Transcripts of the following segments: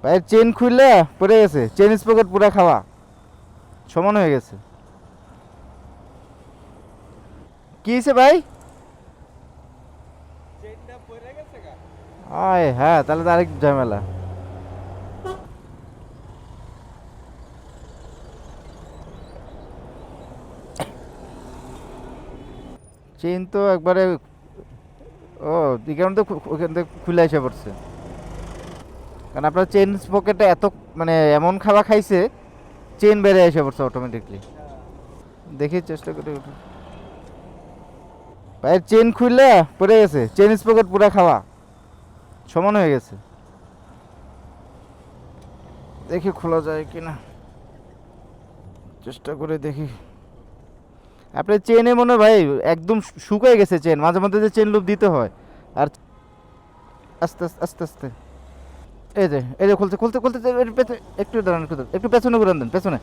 ভাই চেন খুললে পড়ে গেছে, চেন স্পকেট পুরা খাওয়া, সমান হয়ে গেছে। কি হয়েছে ভাই? আয় হ্যাঁ, তাহলে তো আরেক ঝামেলা। চেন তো একবারে, ও এই কারণে তো ওখান থেকে খুলে এসে পড়ছে। কারণ আপনার চেন পকেটে এত মানে এমন খাওয়া খাইছে, চেন বেড়ে এসে পড়ছে অটোমেটিকলি। দেখি চেষ্টা করে ভাই চেন খুললে পড়ে গেছে, চেন পকেট পুরা খাওয়া, সমান হয়ে গেছে। দেখি খোলা যায় কিনা, চেষ্টা করে দেখি। আপনার চেনে মনে হয় ভাই একদম শুকিয়ে গেছে চেন, মাঝে মধ্যে যে চেন লুপ দিতে হয়। আর আস্তে আস্তে আস্তে আস্তে এই যে খুলতে খুলতে খুলতে একটু দাঁড়ান, একটু পেছনে ঘুরান দেন, পেছনে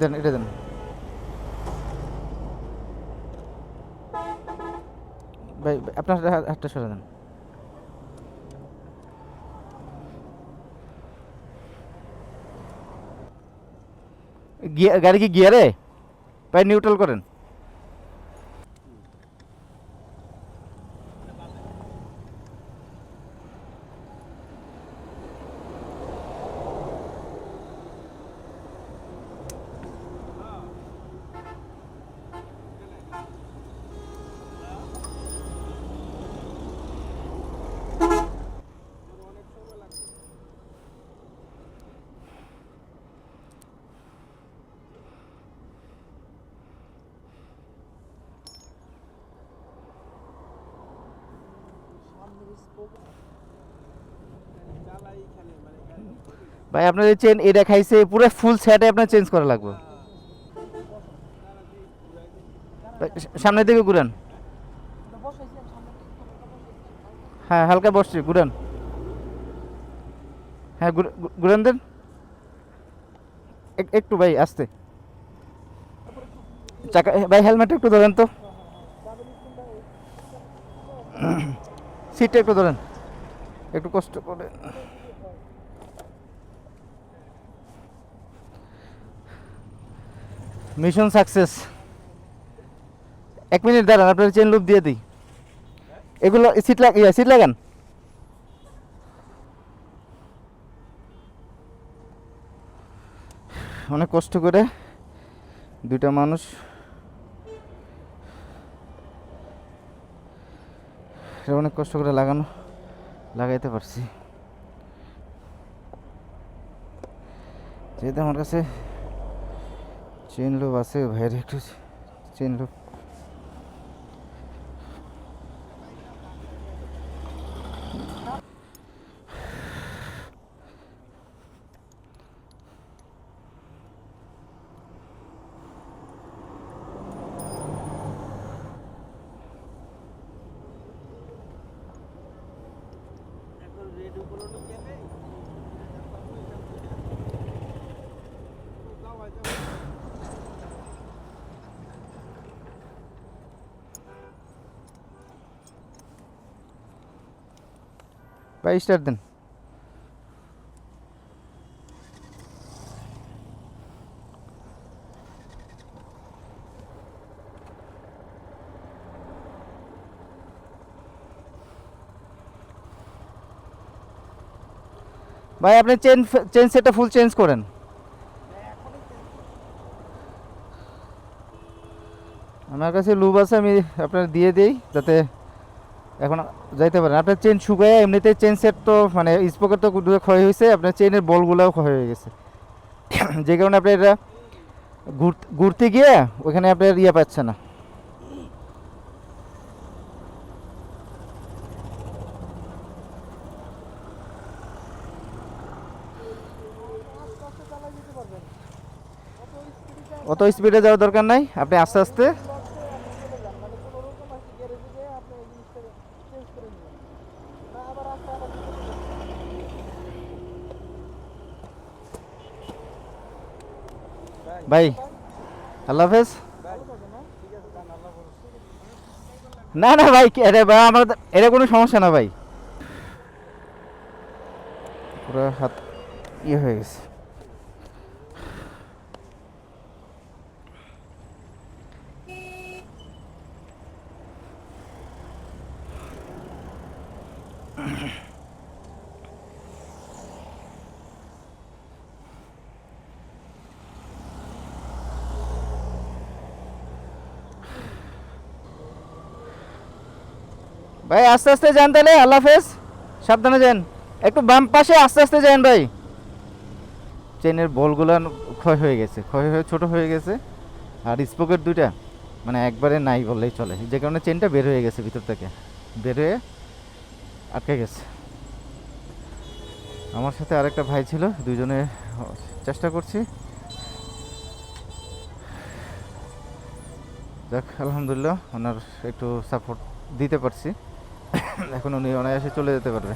দেন, এটা দেন ভাই, আপনার হাতটা সরে দেন। গাড়ি কি গিয়ারে? ভাই নিউট্রাল করেন। ভাই আপনার এই চেন এটা খাইছে, পুরো ফুল সেটে আপনার চেঞ্জ করা লাগবে। সামনের দিকে ঘুরান। হ্যাঁ হালকা বসছে, ঘুরান। হ্যাঁ ঘুরান দেন একটু ভাই আস্তে। চাকা ভাই হেলমেট একটু ধরেন তো, সিটটা একটু ধরেন, একটু কষ্ট করে। Mission success. 1 মিনিট দাঁড়ান, আপনার চেন লুপ দিয়ে দিই। এগুলো সিট লাগান। অনেক কষ্ট করে দুইটা মানুষ অনেক কষ্ট করে লাগাইতে পারছি। যেহেতু আমার কাছে চেন লুপ আছে, ভাইয়ের একটু চেন লুপ। ভাই স্টার্ট দেন। ভাই আপনি চেন চেন সেটটা ফুল চেঞ্জ করেন। আমার কাছে লুব আছে, আমি আপনার দিয়ে দিই যাতে এখন যাইতে পারেন। আপনার চেন শুকায়, এমনিতে চেন সেট তো মানে স্পোকের তো ক্ষয় হয়েছে, আপনার চেনের বলগুলোও ক্ষয় হয়ে গেছে। যে কারণে আপনি এটা ঘুরতে গিয়ে ওখানে আপনার ইয়ে পাচ্ছে না। অত স্পিডে যাওয়ার দরকার নাই, আপনি আস্তে আস্তে। ভাই আল্লাহ হাফেজ। না না ভাই, এটা ভাই আমার, এটা কোনো সমস্যা না ভাই। পুরো হাত ইয়ে হয়ে গেছে। ভাই আস্তে আস্তে যান তাহলে, আল্লাহ হাফেজ, সাবধানে যান। একটু বাম পাশে আস্তে আস্তে যান ভাই। চেনের বলগুলো ক্ষয় হয়ে গেছে, ক্ষয় হয়ে ছোট হয়ে গেছে। আর স্পোকের দুইটা মানে একবারে নাই বললেই চলে, যে কারণে চেনটা বের হয়ে গেছে ভিতর থেকে, বের হয়ে আটকে গেছে। আমার সাথে আরেকটা ভাই ছিল, দুজনে চেষ্টা করছি। যাক আলহামদুলিল্লাহ, ওনার একটু সাপোর্ট দিতে পারছি। এখন উনি অনায়াসে চলে যেতে পারবে।